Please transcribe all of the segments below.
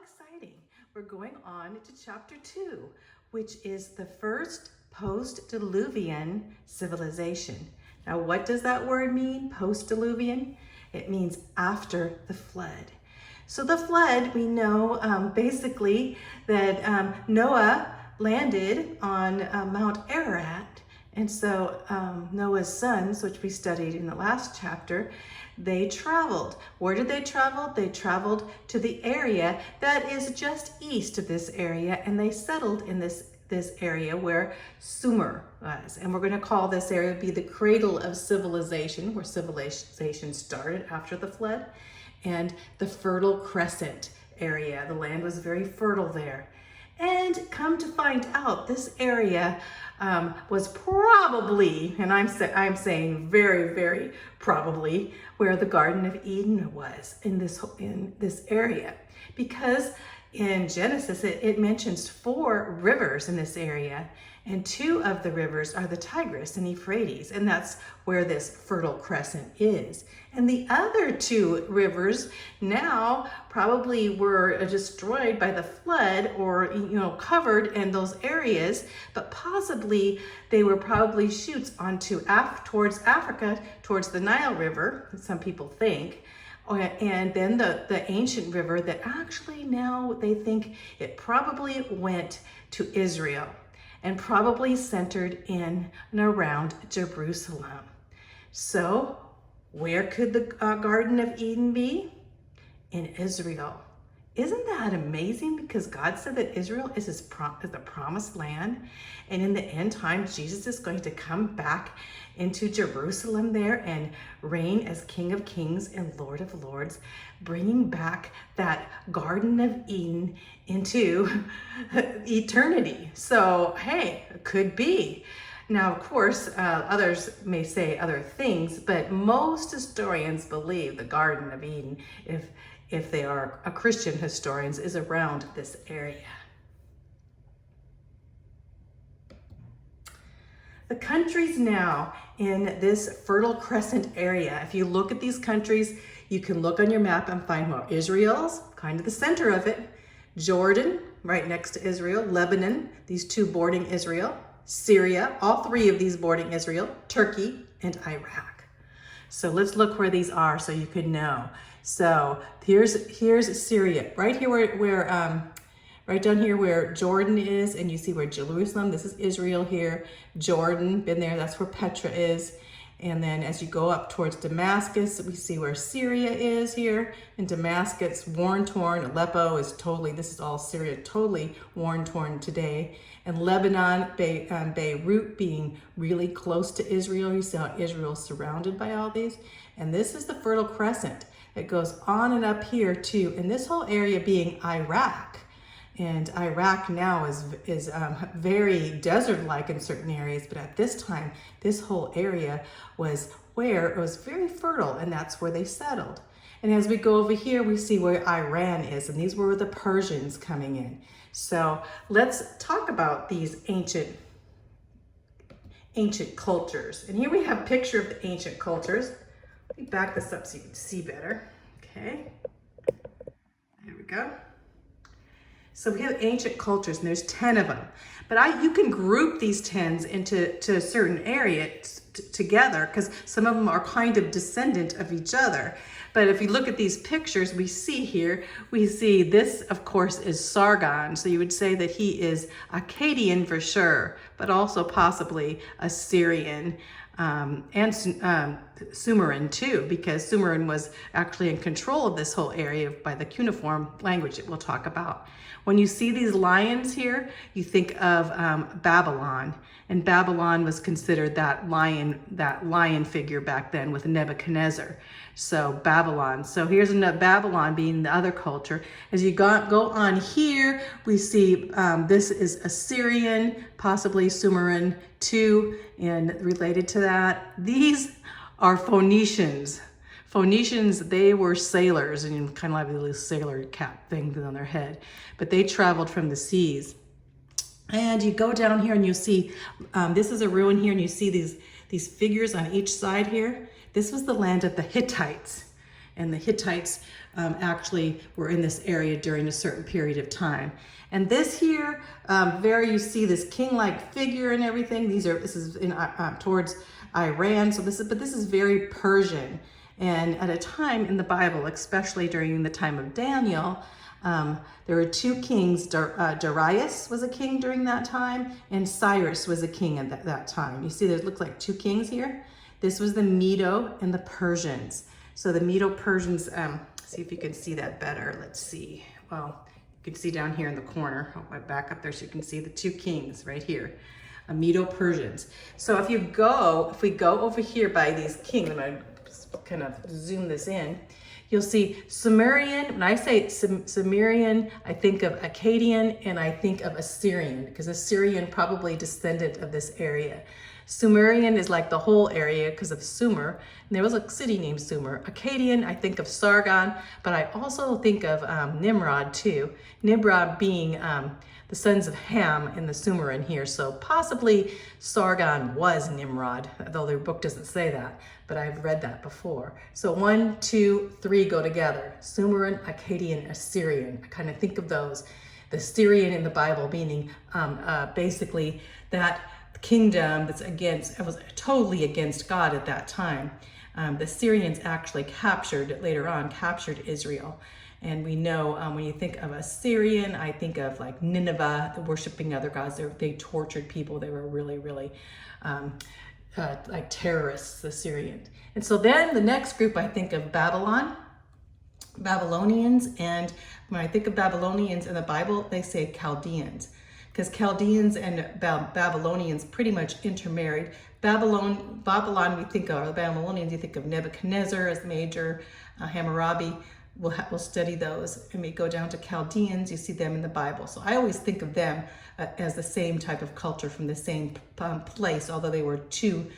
exciting. We're going on to chapter 2, which is the first post-diluvian civilization. Now, what does that word mean, post-diluvian? It means after the flood. So the flood, we know basically that Noah landed on Mount Ararat. And so Noah's sons, which we studied in the last chapter, they traveled. Where did they travel? They traveled to the area that is just east of this area, and they settled in this area where Sumer was. And we're going to call this area be the cradle of civilization, where civilization started after the flood, and the Fertile Crescent area. The land was very fertile there. And come to find out, this area was probably, and I'm saying very, very probably, where the Garden of Eden was in this area, because in Genesis it mentions 4 rivers in this area, and 2 of the rivers are the Tigris and Euphrates, and that's where this Fertile Crescent is. And the other 2 rivers now probably were destroyed by the flood, or covered in those areas, but possibly they were probably chutes onto towards Africa, towards the Nile River, some people think. And then the ancient river that actually now they think it probably went to Israel, and probably centered in and around Jerusalem. So where could the Garden of Eden be? In Israel. Isn't that amazing? Because God said that Israel is the promised land, and in the end time, Jesus is going to come back into Jerusalem there and reign as King of Kings and Lord of Lords, bringing back that Garden of Eden into eternity. So, hey, it could be. Now, of course, others may say other things, but most historians believe the Garden of Eden, if they are Christian historians, is around this area. The countries now in this Fertile Crescent area, if you look at these countries, you can look on your map and find, well, Israel's kind of the center of it, Jordan, right next to Israel, Lebanon, these 2 bordering Israel, Syria, all 3 of these bordering Israel, Turkey, and Iraq. So let's look where these are so you can know. So here's Syria, right here where right down here where Jordan is, and you see where Jerusalem, this is Israel here, Jordan, been there, that's where Petra is. And then as you go up towards Damascus, we see where Syria is here, and Damascus, worn, torn. Aleppo is totally, this is all Syria, totally worn, torn today. And Lebanon, Beirut being really close to Israel. You see how Israel is surrounded by all these. And this is the Fertile Crescent. It goes on and up here too, and this whole area being Iraq. And Iraq now is very desert-like in certain areas, but at this time, this whole area was where it was very fertile, and that's where they settled. And as we go over here, we see where Iran is, and these were the Persians coming in. So let's talk about these ancient cultures. And here we have a picture of the ancient cultures. Let me back this up so you can see better. Okay, there we go. So we have ancient cultures, and there's 10 of them. But you can group these 10s into certain areas together, because some of them are kind of descendant of each other. But if you look at these pictures we see here, we see this, of course, is Sargon. So you would say that he is Akkadian for sure, but also possibly Assyrian. And Sumerian too, because Sumerian was actually in control of this whole area by the cuneiform language that we'll talk about. When you see these lions here, you think of Babylon, and Babylon was considered that lion figure back then with Nebuchadnezzar. So Babylon. So here's Babylon being the other culture. As you go on here, we see this is Assyrian, possibly Sumerian too, and related to that, these are Phoenicians. Phoenicians, they were sailors, and kind of like a little sailor cap thing on their head, but they traveled from the seas. And you go down here and you see, this is a ruin here, and you see these figures on each side here. This was the land of the Hittites. And the Hittites actually were in this area during a certain period of time. And this here, you see this king-like figure and everything. This is in towards Iran. So this is very Persian. And at a time in the Bible, especially during the time of Daniel, there were two kings. Darius was a king during that time, and Cyrus was a king at that time. You see, there look like two kings here. This was the Medo and the Persians. So the Medo-Persians, see if you can see that better. Let's see. Well, you can see down here in the corner. I'll back up there so you can see the two kings right here. Medo-Persians. So if we go over here by these kings, I'm going to kind of zoom this in, you'll see Sumerian. When I say Sumerian, I think of Akkadian and I think of Assyrian, because Assyrian probably descendant of this area. Sumerian is like the whole area because of Sumer, and there was a city named Sumer. Akkadian, I think of Sargon, but I also think of Nimrod too. Nimrod being the sons of Ham in the Sumerian here, so possibly Sargon was Nimrod, though their book doesn't say that, but I've read that before. So 1, 2, 3 go together. Sumerian, Akkadian, Assyrian. I kind of think of those. The Assyrian in the Bible meaning basically that kingdom that was totally against God at that time. The Syrians actually captured Israel. And we know when you think of Assyrian, I think of like Nineveh, the worshiping other gods. They tortured people. They were really, really like terrorists, the Syrians. And so then the next group, I think of Babylonians. And when I think of Babylonians in the Bible, they say Chaldeans, because Chaldeans and Babylonians pretty much intermarried. Babylon, we think of, the Babylonians, you think of Nebuchadnezzar as major, Hammurabi. We'll study those. And we go down to Chaldeans, you see them in the Bible. So I always think of them as the same type of culture from the same place, although they were two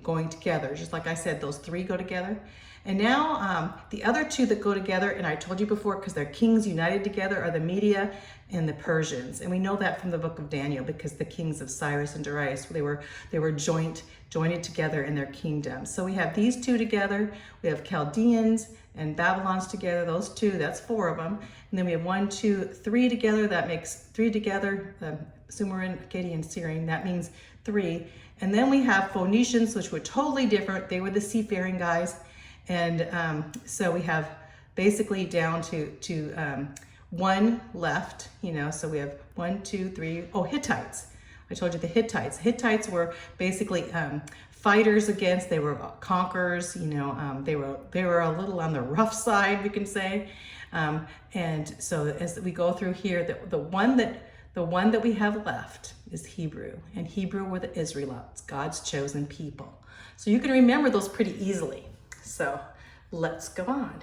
going together. Just like I said, those three go together. And now the other two that go together, and I told you before, because they're kings united together, are the Media and the Persians. And we know that from the book of Daniel, because the kings of Cyrus and Darius, they were joined together in their kingdoms. So we have these two together. We have Chaldeans and Babylon's together, those two, that's 4 of them. And then we have 1, 2, 3 together, that makes 3 together, the Sumerian, Akkadian, Syrian, that means 3. And then we have Phoenicians, which were totally different. They were the seafaring guys. And so we have basically down to 1 left, so we have 1, 2, 3, Hittites. I told you the Hittites. Hittites were basically fighters against, they were conquerors, they were a little on the rough side, we can say. And so as we go through here, the one that we have left is Hebrew, and Hebrew were the Israelites, God's chosen people. So you can remember those pretty easily. So let's go on.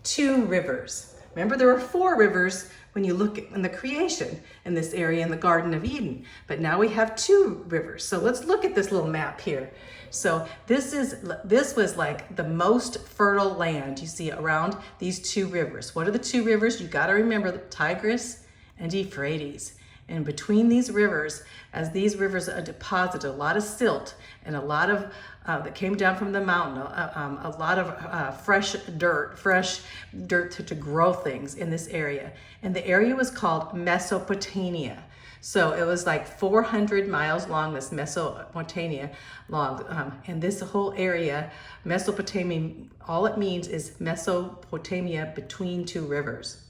2 rivers. Remember, there were 4 rivers when you look in the creation in this area in the Garden of Eden, but now we have 2 rivers. So let's look at this little map here. So this was like the most fertile land you see around these 2 rivers. What are the 2 rivers? You got to remember the Tigris and Euphrates. And between these rivers, as these rivers deposited a lot of silt and a lot of that came down from the mountain, a lot of fresh dirt to grow things in this area. And the area was called Mesopotamia. So it was like 400 miles long, this Mesopotamia long. And this whole area, Mesopotamia, all it means is Mesopotamia between 2 rivers.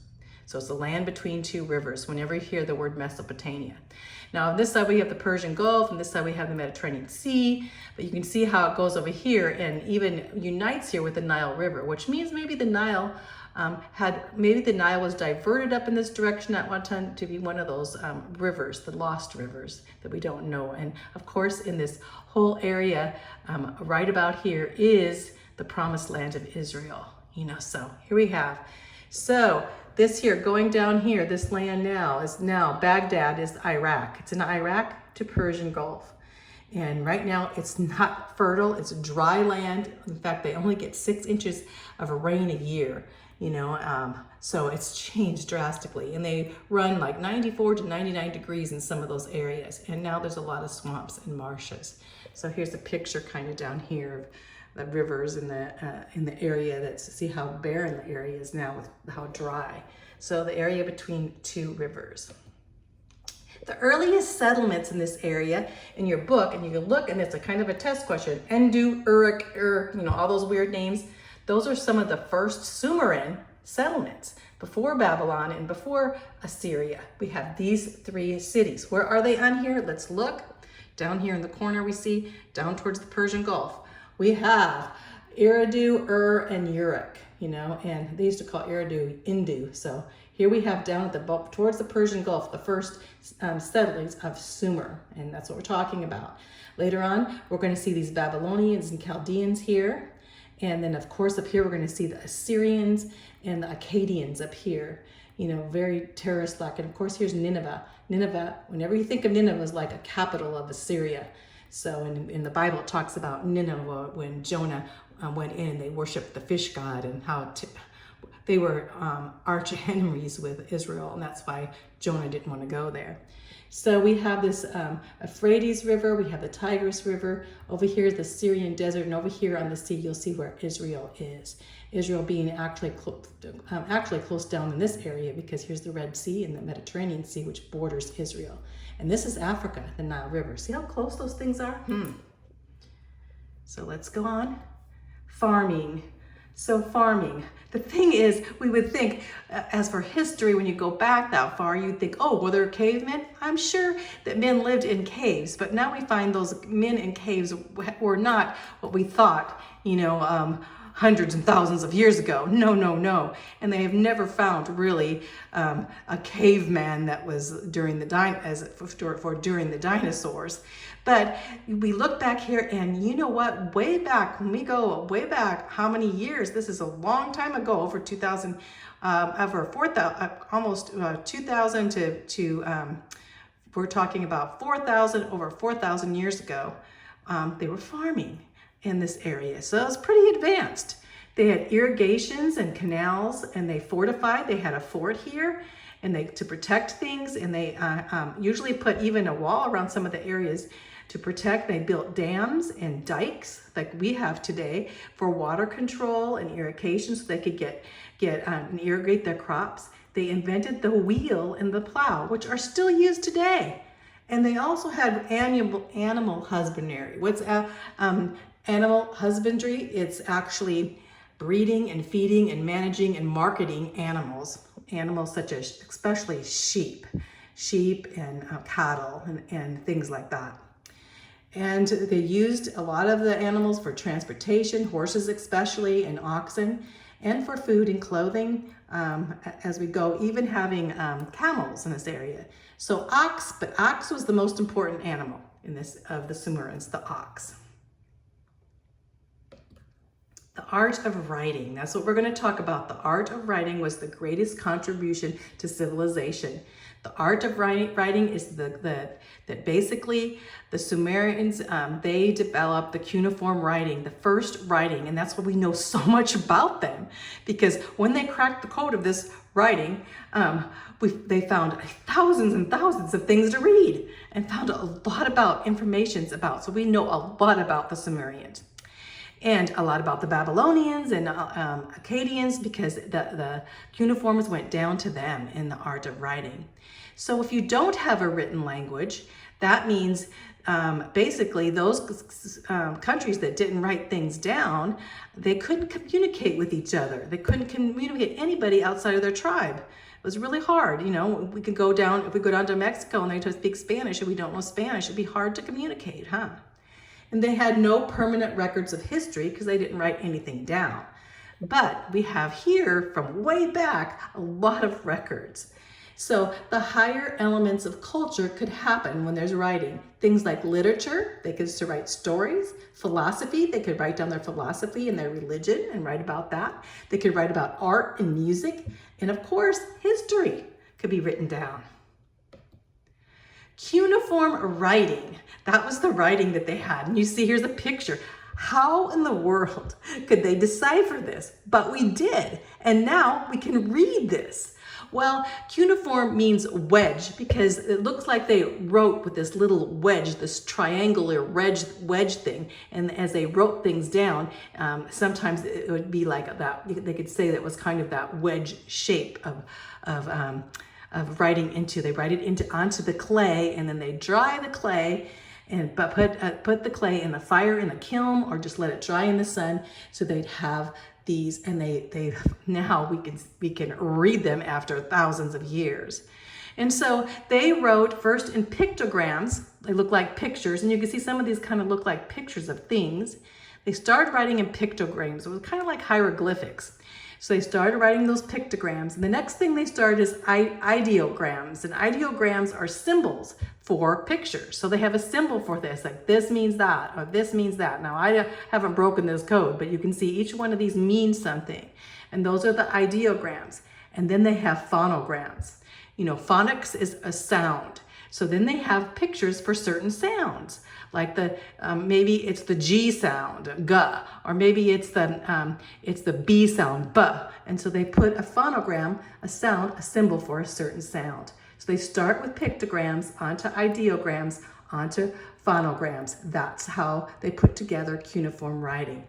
So it's the land between 2 rivers, whenever you hear the word Mesopotamia. Now on this side we have the Persian Gulf, and this side we have the Mediterranean Sea, but you can see how it goes over here and even unites here with the Nile River, which means maybe the Nile was diverted up in this direction at one time to be one of those rivers, the lost rivers that we don't know. And of course in this whole area right about here is the promised land of Israel, so here we have. So this here, going down here, this land now Baghdad is Iraq. It's in Iraq to Persian Gulf. And right now it's not fertile, it's dry land. In fact, they only get 6 inches of rain a year, so it's changed drastically. And they run like 94 to 99 degrees in some of those areas. And now there's a lot of swamps and marshes. So here's a picture kind of down here the rivers in the area. That's see how barren the area is now with how dry. So the area between two rivers. The earliest settlements in this area in your book, and you can look, and it's a kind of a test question. Endu, Uruk, all those weird names. Those are some of the first Sumerian settlements before Babylon and before Assyria. We have these three cities. Where are they on here? Let's look. Down here in the corner we see, down towards the Persian Gulf. We have Eridu, and Uruk, and they used to call Eridu Indu. So here we have down at towards the Persian Gulf, the first settlings of Sumer, and that's what we're talking about. Later on, we're going to see these Babylonians and Chaldeans here. And then of course up here, we're going to see the Assyrians and the Akkadians up here, very terrorist-like. And of course, here's Nineveh. Nineveh, whenever you think of Nineveh, is like a capital of Assyria. So in the Bible, it talks about Nineveh when Jonah went in, they worshiped the fish god, and how they were arch enemies with Israel. And that's why Jonah didn't want to go there. So we have this Euphrates River, we have the Tigris River, over here is the Syrian desert, and over here on the sea you'll see where Israel is. Israel being actually close down in this area, because here's the Red Sea and the Mediterranean Sea, which borders Israel. And this is Africa, the Nile River. See how close those things are? So let's go on. Farming. So farming. The thing is, we would think, as for history, when you go back that far, you'd think, oh, were there cavemen? I'm sure that men lived in caves, but now we find those men in caves were not what we thought, hundreds and thousands of years ago. No. And they have never found really a caveman that was during the dinosaurs. But we look back here, and you know what? Way back, when we go way back, how many years? This is a long time ago, over 2,000, over 4,000, almost 2,000 to we're talking about 4,000 years ago. They were farming in this area, so it was pretty advanced. They had irrigations and canals, and they fortified. They had a fort here, and to protect things, and they usually put even a wall around some of the areas to protect. They built dams and dikes like we have today for water control and irrigation, so they could get and irrigate their crops. They invented the wheel and the plow, which are still used today. And they also had animal husbandry. What's animal husbandry? It's actually breeding and feeding and managing and marketing animals such as especially sheep and cattle and things like that. And they used a lot of the animals for transportation, horses especially, and oxen, and for food and clothing as we go, even having camels in this area. So ox was the most important animal in this of the Sumerians, the ox. The art of writing, that's what we're going to talk about. The art of writing was the greatest contribution to civilization. The art of writing is that basically the Sumerians, they developed the cuneiform writing, the first writing, and that's why we know so much about them. Because when they cracked the code of this writing, they found thousands and thousands of things to read and found a lot about information about. So we know a lot about the Sumerians. And a lot about the Babylonians and Akkadians, because the cuneiforms went down to them in the art of writing. So if you don't have a written language, that means basically those countries that didn't write things down, they couldn't communicate with each other. They couldn't communicate anybody outside of their tribe. It was really hard. We could go down, if we go down to Mexico and they speak Spanish and we don't know Spanish, it'd be hard to communicate, huh? And they had no permanent records of history because they didn't write anything down. But we have here from way back a lot of records. So the higher elements of culture could happen when there's writing. Things like literature, they could write stories. Philosophy, they could write down their philosophy and their religion and write about that. They could write about art and music. And of course, history could be written down. Cuneiform writing, that was the writing that they had. And you see, here's a picture. How in the world could they decipher this? But we did. And now we can read this. Well, cuneiform means wedge because it looks like they wrote with this little wedge, this triangular wedge thing. And as they wrote things down, sometimes it would be like that. They could say that it was kind of that wedge shape of writing into. They write it onto the clay, and then they dry the clay and put the clay in the fire in the kiln, or just let it dry in the sun, so they'd have these, and they now we can read them after thousands of years. And so they wrote first in pictograms. They look like pictures, and you can see some of these kind of look like pictures of things. They started writing in pictograms. It was kind of like hieroglyphics. So they started writing those pictograms. And the next thing they started is ideograms. And ideograms are symbols for pictures. So they have a symbol for this, like this means that, or this means that. Now, I haven't broken this code, but you can see each one of these means something. And those are the ideograms. And then they have phonograms. You know, phonics is a sound. So then they have pictures for certain sounds. Like maybe it's the G sound, G, or maybe it's the B sound, B. And so they put a phonogram, a sound, a symbol for a certain sound. So they start with pictograms onto ideograms onto phonograms. That's how they put together cuneiform writing.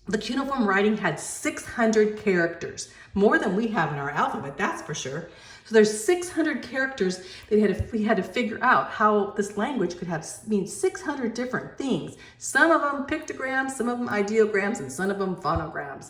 The cuneiform writing had 600 characters, more than we have in our alphabet, that's for sure. So there's 600 characters that we had to figure out how this language could mean 600 different things. Some of them pictograms, some of them ideograms, and some of them phonograms.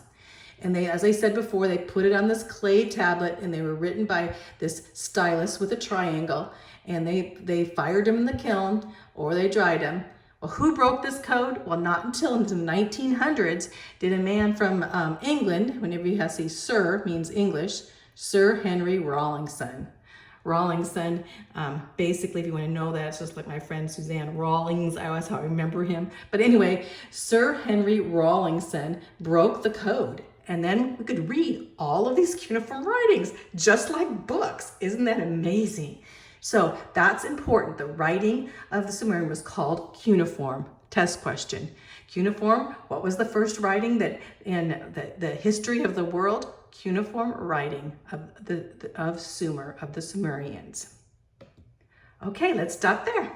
And they, as I said before, they put it on this clay tablet, and they were written by this stylus with a triangle, and they fired them in the kiln, or they dried them. Well, who broke this code? Well, not until in the 1900s did a man from England, whenever you see Sir means English, Sir Henry Rawlinson. Rawlinson, basically, if you want to know that, it's just like my friend Suzanne Rawlings. I always how I remember him. But anyway, Sir Henry Rawlinson broke the code. And then we could read all of these cuneiform writings, just like books. Isn't that amazing? So that's important. The writing of the Sumerian was called cuneiform. Test question. Cuneiform, what was the first writing that in the history of the world? Cuneiform writing of the Sumerians. Okay, let's stop there.